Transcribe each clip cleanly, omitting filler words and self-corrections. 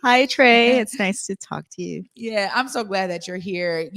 Hi, Trae. It's nice to talk to you. Yeah, I'm so glad that you're here.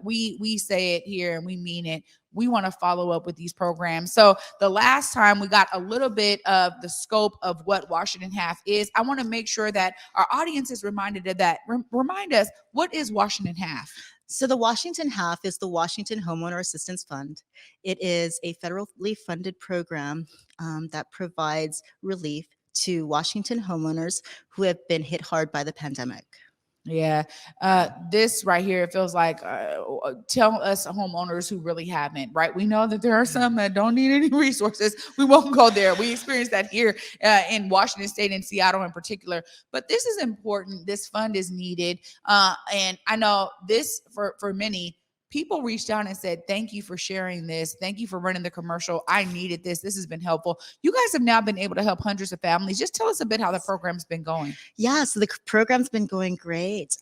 We say it here and we mean it. We want to follow up with these programs. So the last time we got a little bit of the scope of what Washington HAF is. I want to make sure that our audience is reminded of that. Remind us, what is Washington HAF? So the Washington HAF is the Washington Homeowner Assistance Fund. It is a federally funded program that provides relief to Washington homeowners who have been hit hard by the pandemic. Yeah. This right here, it feels like tell us homeowners who really haven't, right? We know that there are some that don't need any resources. We won't go there. We experienced that here in Washington State and Seattle in particular. But this is important. This fund is needed. And I know this for many people reached out and said, thank you for sharing this. Thank you for running the commercial. I needed this. This has been helpful. You guys have now been able to help hundreds of families. Just tell us a bit how the program's been going. Yeah, so the program's been going great.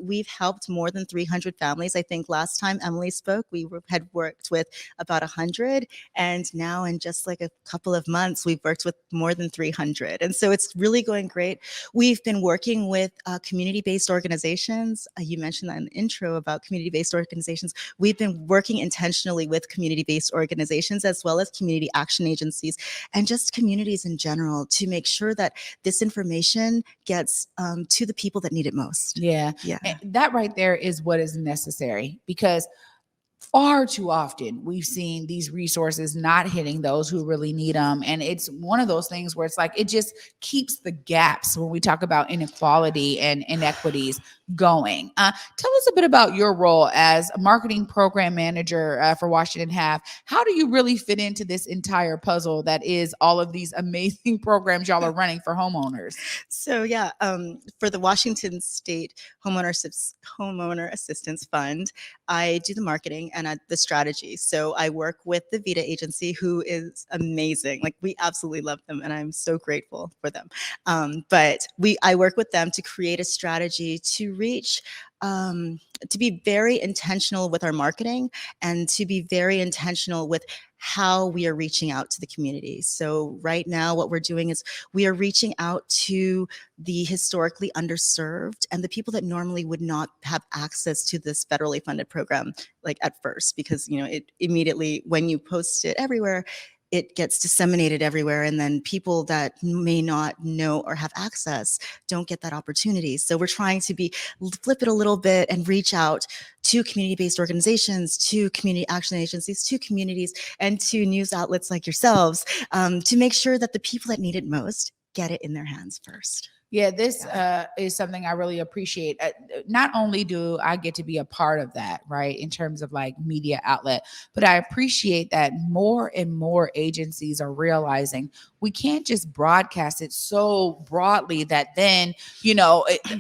We've helped more than 300 families. I think last time Emily spoke, we had worked with about 100. And now in just like a couple of months, we've worked with more than 300. And so it's really going great. We've been working with community-based organizations. You mentioned that in the intro about community-based organizations. We've been working intentionally with community-based organizations as well as community action agencies and just communities in general to make sure that this information gets to the people that need it most. Yeah. And that right there is what is necessary, because far too often we've seen these resources not hitting those who really need them. And it's one of those things where it's like, it just keeps the gaps when we talk about inequality and inequities going. Tell us a bit about your role as a marketing program manager for Washington HAF. How do you really fit into this entire puzzle that is all of these amazing programs y'all are running for homeowners? So yeah, for the Washington State Homeowner Assistance Fund, I do the marketing and the strategy. So I work with the Vita agency, who is amazing. Like, we absolutely love them, and I'm so grateful for them. But I work with them to create a strategy to reach, to be very intentional with our marketing and to be very intentional with how we are reaching out to the community. So right now, what we're doing is we are reaching out to the historically underserved and the people that normally would not have access to this federally funded program, like at first, because, you know, it immediately, when you post it everywhere, it gets disseminated everywhere, and then people that may not know or have access don't get that opportunity. So we're trying to flip it a little bit and reach out to community-based organizations, to community action agencies, to communities, and to news outlets like yourselves, to make sure that the people that need it most get it in their hands first. Yeah, this is something I really appreciate. Not only do I get to be a part of that, right, in terms of like media outlet, but I appreciate that more and more agencies are realizing we can't just broadcast it so broadly that then,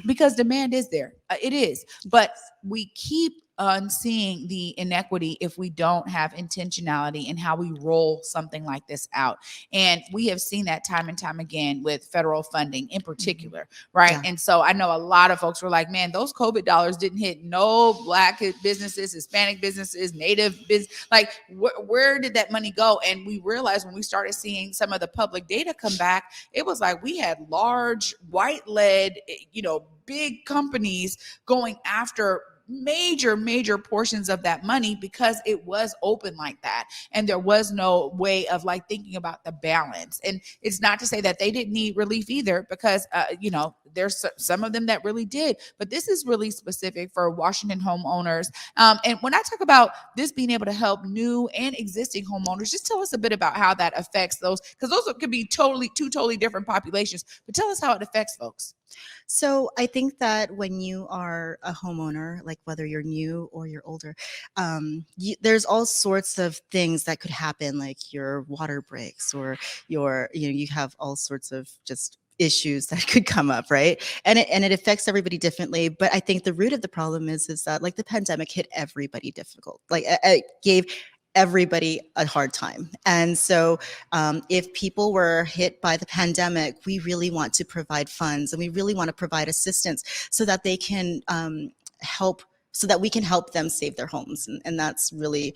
because demand is there. It is. But we keep on seeing the inequity if we don't have intentionality in how we roll something like this out. And we have seen that time and time again with federal funding in particular, right? Yeah. And so I know a lot of folks were like, man, those COVID dollars didn't hit no Black businesses, Hispanic businesses, Native business. Like, where did that money go? And we realized when we started seeing some of the public data come back, it was like we had large white-led, big companies going after major portions of that money because it was open like that, and there was no way of like thinking about the balance. And it's not to say that they didn't need relief either, because there's some of them that really did, but this is really specific for Washington homeowners. And when I talk about this being able to help new and existing homeowners, just tell us a bit about how that affects those, because those could be two totally different populations, but tell us how it affects folks. So I think that when you are a homeowner, like whether you're new or you're older, there's all sorts of things that could happen, like your water breaks or you have all sorts of just issues that could come up, right? And it affects everybody differently. But I think the root of the problem is that like the pandemic hit everybody difficult. Like it gave everybody a hard time. And so if people were hit by the pandemic, we really want to provide funds and we really want to provide assistance so that they can help so that we can help them save their homes. And that's really,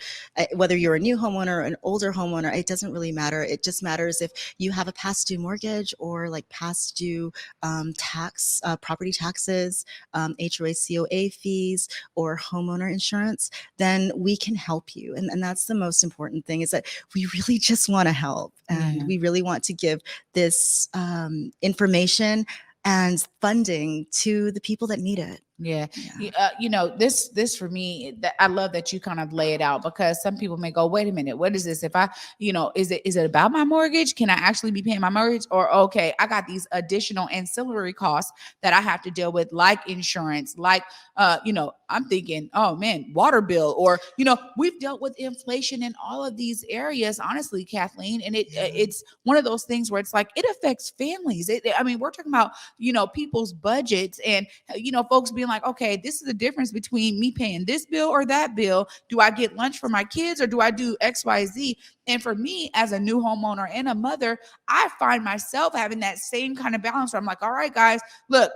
whether you're a new homeowner or an older homeowner, it doesn't really matter. It just matters if you have a past due mortgage or like past due property taxes, HOA, COA fees, or homeowner insurance, then we can help you. And that's the most important thing, is that we really just want to help. And we really want to give this information and funding to the people that need it. Yeah. This for me, I love that you kind of lay it out, because some people may go, wait a minute, what is this? If I, is it about my mortgage? Can I actually be paying my mortgage? Or, okay, I got these additional ancillary costs that I have to deal with, like insurance, like, I'm thinking, oh man, water bill, or, we've dealt with inflation in all of these areas, honestly, Kathleen. And it's one of those things where it's like, it affects families. We're talking about, people's budgets, and, folks being like, okay, this is the difference between me paying this bill or that bill. Do I get lunch for my kids, or do I do XYZ? And for me, as a new homeowner and a mother, I find myself having that same kind of balance where I'm like, all right, guys, look,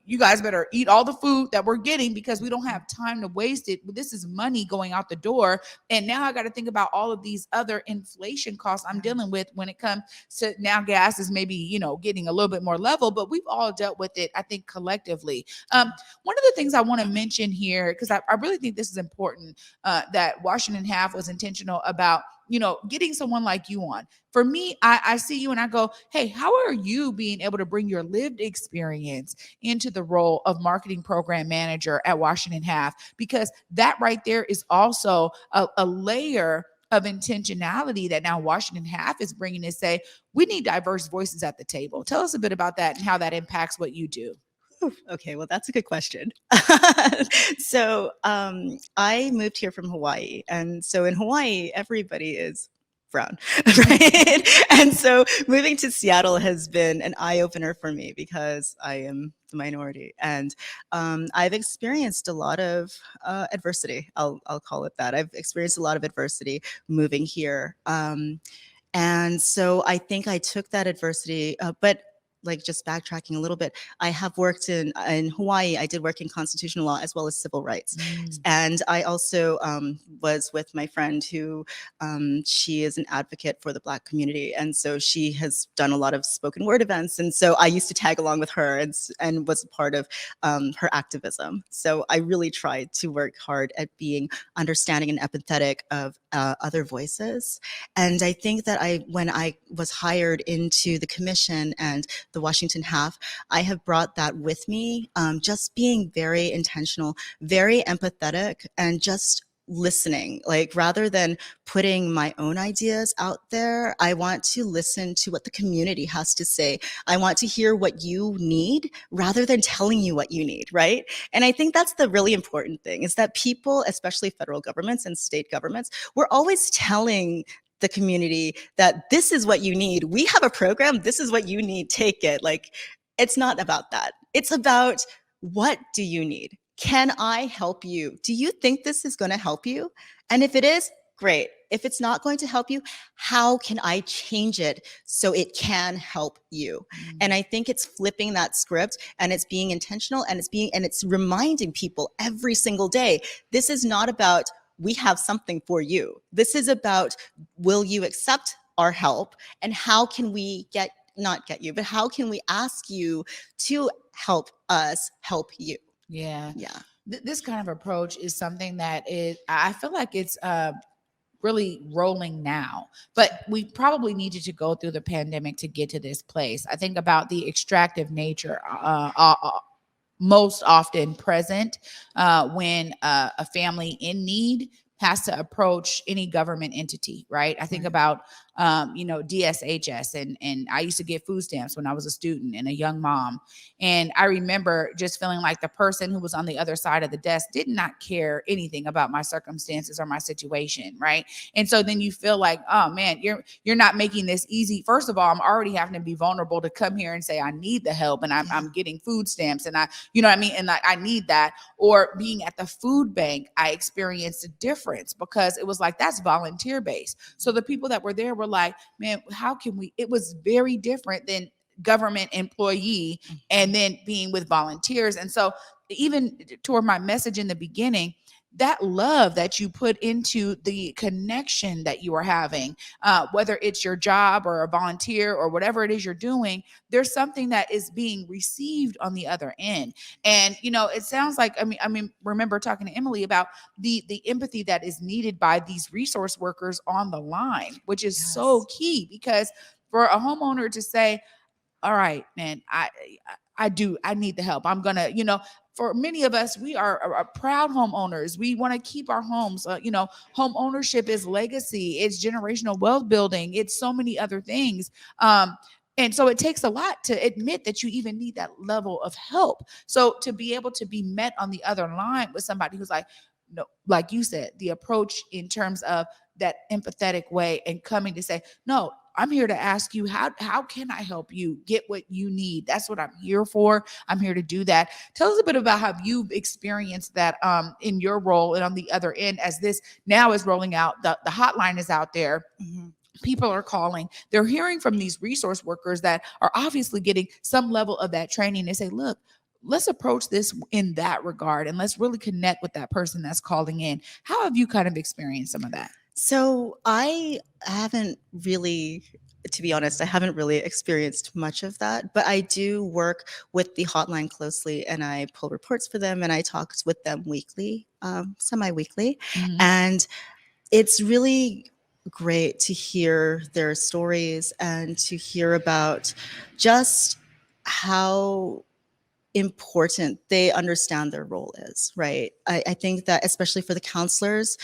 you guys better eat all the food that we're getting, because we don't have time to waste it. This is money going out the door. And now I got to think about all of these other inflation costs I'm dealing with when it comes to, now gas is maybe, getting a little bit more level, but we've all dealt with it, I think, collectively. One of the things I want to mention here, because I really think this is important, that Washington HAF was intentional about, getting someone like you on. For me, I see you and I go, hey, how are you being able to bring your lived experience into the role of marketing program manager at Washington HAF? Because that right there is also a layer of intentionality that now Washington HAF is bringing to say, we need diverse voices at the table. Tell us a bit about that and how that impacts what you do. Okay, well, that's a good question. So I moved here from Hawaii. And so in Hawaii, everybody is brown, right? And so moving to Seattle has been an eye-opener for me, because I am the minority. And I've experienced a lot of adversity. I'll call it that. I've experienced a lot of adversity moving here. And so I think I took that adversity, but like just backtracking a little bit, I have worked in Hawaii. I did work in constitutional law as well as civil rights. And I also was with my friend who, she is an advocate for the Black community. And so she has done a lot of spoken word events. And so I used to tag along with her and was a part of her activism. So I really tried to work hard at being understanding and empathetic of other voices. And I think that when I was hired into the commission and the Washington HAF, I have brought that with me, just being very intentional, very empathetic, and just listening. Like, rather than putting my own ideas out there, I want to listen to what the community has to say. I want to hear what you need rather than telling you what you need, right? And I think that's the really important thing, is that people, especially federal governments and state governments, we're always telling the community that this is what you need. We have a program. This is what you need. Take it. Like, it's not about that. It's about, what do you need? Can I help you? Do you think this is going to help you? And if it is, great. If it's not going to help you, how can I change it so it can help you? And I think it's flipping that script, and it's being intentional, and it's reminding people every single day, this is not about, we have something for you. This is about, will you accept our help? And how can we not get you, but how can we ask you to help us help you? Yeah. Yeah. This kind of approach is something that I feel like it's really rolling now, but we probably needed to go through the pandemic to get to this place. I think about the extractive nature most often present when a family in need has to approach any government entity, right? I think about, DSHS, and I used to get food stamps when I was a student and a young mom. And I remember just feeling like the person who was on the other side of the desk did not care anything about my circumstances or my situation, right? And so then you feel like, oh man, you're not making this easy. First of all, I'm already having to be vulnerable to come here and say I need the help, and I'm getting food stamps, and I need that. Or being at the food bank, I experienced a difference, because it was like, that's volunteer based. So the people that were there were like, man, how can we? It was very different than government employee and then being with volunteers. And so even toward my message in the beginning, that love that you put into the connection that you are having, whether it's your job or a volunteer or whatever it is you're doing, there's something that is being received on the other end. And it sounds like, I mean, remember talking to Emily about the empathy that is needed by these resource workers on the line, which is so key, because for a homeowner to say, all right, man, I need the help. I'm gonna, for many of us, we are proud homeowners. We want to keep our homes. Home ownership is legacy. It's generational wealth building. It's so many other things. And so it takes a lot to admit that you even need that level of help. So to be able to be met on the other line with somebody who's like, no, like you said, the approach in terms of that empathetic way and coming to say, no, I'm here to ask you, how can I help you get what you need? That's what I'm here for. I'm here to do that. Tell us a bit about how you've experienced that in your role, and on the other end, as this now is rolling out, the hotline is out there. Mm-hmm. People are calling. They're hearing from these resource workers that are obviously getting some level of that training. They say, look, let's approach this in that regard, and let's really connect with that person that's calling in. How have you kind of experienced some of that? So I haven't really, to be honest, I haven't really experienced much of that, but I do work with the hotline closely, and I pull reports for them, and I talk with them weekly, semi-weekly. Mm-hmm. And it's really great to hear their stories and to hear about just how important they understand their role is, right? I think that especially for the counselors.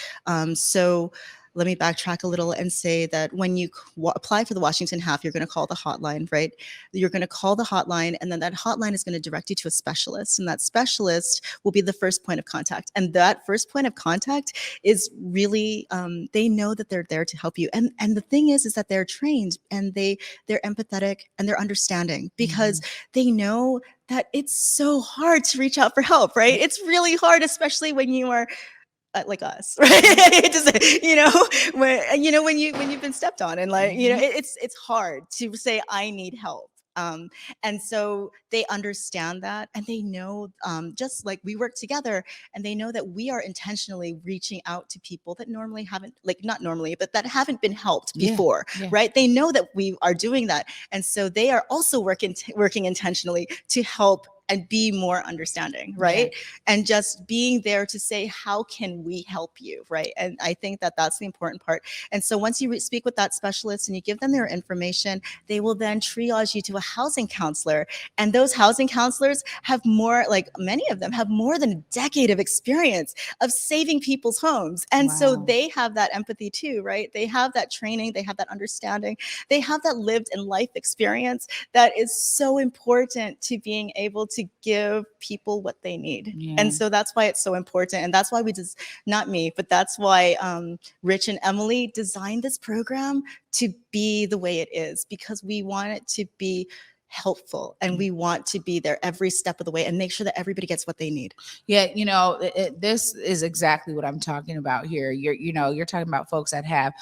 So let me backtrack a little and say that when you apply for the Washington HAF, you're going to call the hotline, right? You're going to call the hotline, and then that hotline is going to direct you to a specialist, and that specialist will be the first point of contact. And that first point of contact is really, they know that they're there to help you. And the thing is that they're trained, and they're empathetic, and they're understanding, because they know that it's so hard to reach out for help, right? It's really hard, especially when you are like us, right? Just, when you've been stepped on, and it's hard to say I need help. And so they understand that, and they know, just like we work together, and they know that we are intentionally reaching out to people that normally haven't, not normally, but that haven't been helped before, right? They know that we are doing that. And so they are also working intentionally to help and be more understanding, right? And just being there to say, how can we help you, right? And I think that that's the important part. And so once you speak with that specialist and you give them their information, they will then triage you to a housing counselor. And those housing counselors have many of them have more than a decade of experience of saving people's homes. And so they have that empathy too, right? They have that training, they have that understanding, they have that lived in life experience that is so important to being able to give people what they need. And so that's why it's so important. And that's why not me, but that's why Rich and Emily designed this program to be the way it is, because we want it to be helpful, and we want to be there every step of the way and make sure that everybody gets what they need. This is exactly what I'm talking about here. You're talking about folks that have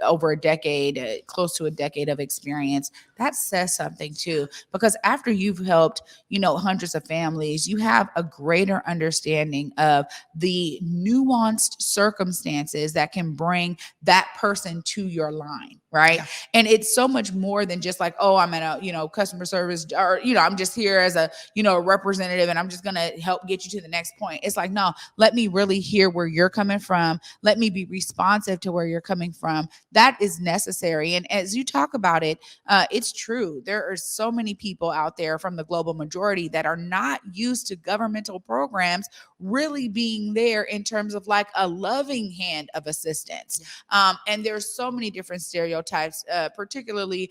over a decade, close to a decade of experience. That says something too, because after you've helped hundreds of families, you have a greater understanding of the nuanced circumstances that can bring that person to your line, right? And it's so much more than just like, oh, I'm at a customer service, or I'm just here as a representative, and I'm just gonna help get you to the next point. It's like, no, let me really hear where you're coming from. Let me be responsive to where you're coming from. That is necessary. And as you talk about it, it's true. There are so many people out there from the global majority that are not used to governmental programs really being there in terms of like a loving hand of assistance. And there's so many different stereotypes, particularly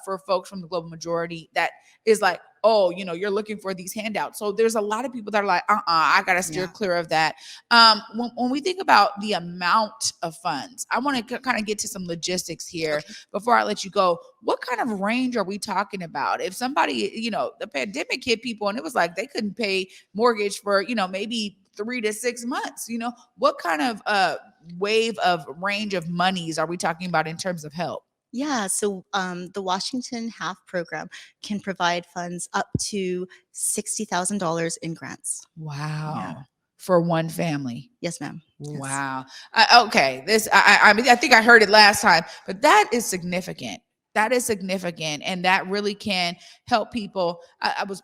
for folks from the global majority, that is like, oh, you're looking for these handouts. So there's a lot of people that are like, I got to steer clear of that. When we think about the amount of funds, I want to kind of get to some logistics here before I let you go. What kind of range are we talking about? If somebody, the pandemic hit people and it was like they couldn't pay mortgage for, maybe 3 to 6 months, what kind of wave of range of monies are we talking about in terms of help? Yeah, so the Washington HAF program can provide funds up to $60,000 in grants. Wow. For one family. Yes, ma'am. Yes. Wow. Okay. I mean, I think I heard it last time, but that is significant. That is significant. And that really can help people. I was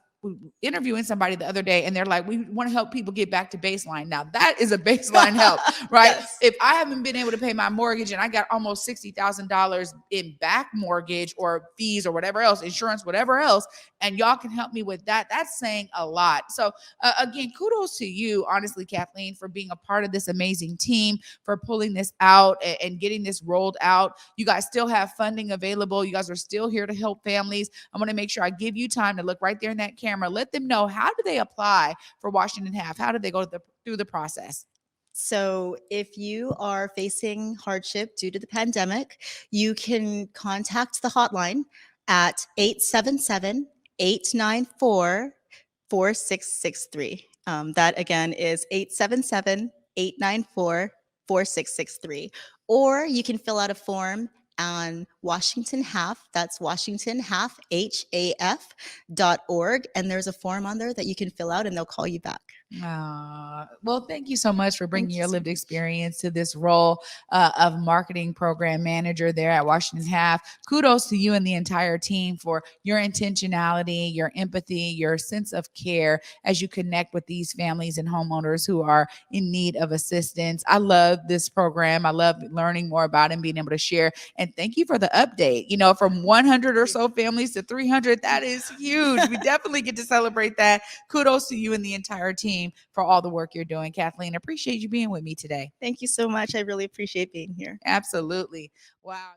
interviewing somebody the other day and they're like, we want to help people get back to baseline. Now that is a baseline help, right? Yes. If I haven't been able to pay my mortgage and I got almost $60,000 in back mortgage or fees or whatever else, insurance, whatever else, and y'all can help me with that, that's saying a lot. So again, kudos to you, honestly, Kathleen, for being a part of this amazing team, for pulling this out and getting this rolled out. You guys still have funding available. You guys are still here to help families. I'm going to make sure I give you time to look right there in that camera. Let them know, how do they apply for Washington HAF? How do they go through the process? So, if you are facing hardship due to the pandemic, you can contact the hotline at 877 894 4663. That again is 877 894 4663. Or you can fill out a form on Washington HAF, that's Washington HAF, HAF.org. And there's a form on there that you can fill out and they'll call you back. Well, thank you so much for bringing Thank you your so lived much. experience to this role of marketing program manager there at Washington HAF. Kudos to you and the entire team for your intentionality, your empathy, your sense of care as you connect with these families and homeowners who are in need of assistance. I love this program. I love learning more about it and being able to share. And thank you for the update. You know, from 100 or so families to 300, that is huge. We definitely get to celebrate that. Kudos to you and the entire team for all the work you're doing. Kathleen, appreciate you being with me today. Thank you so much. I really appreciate being here. Absolutely. Wow.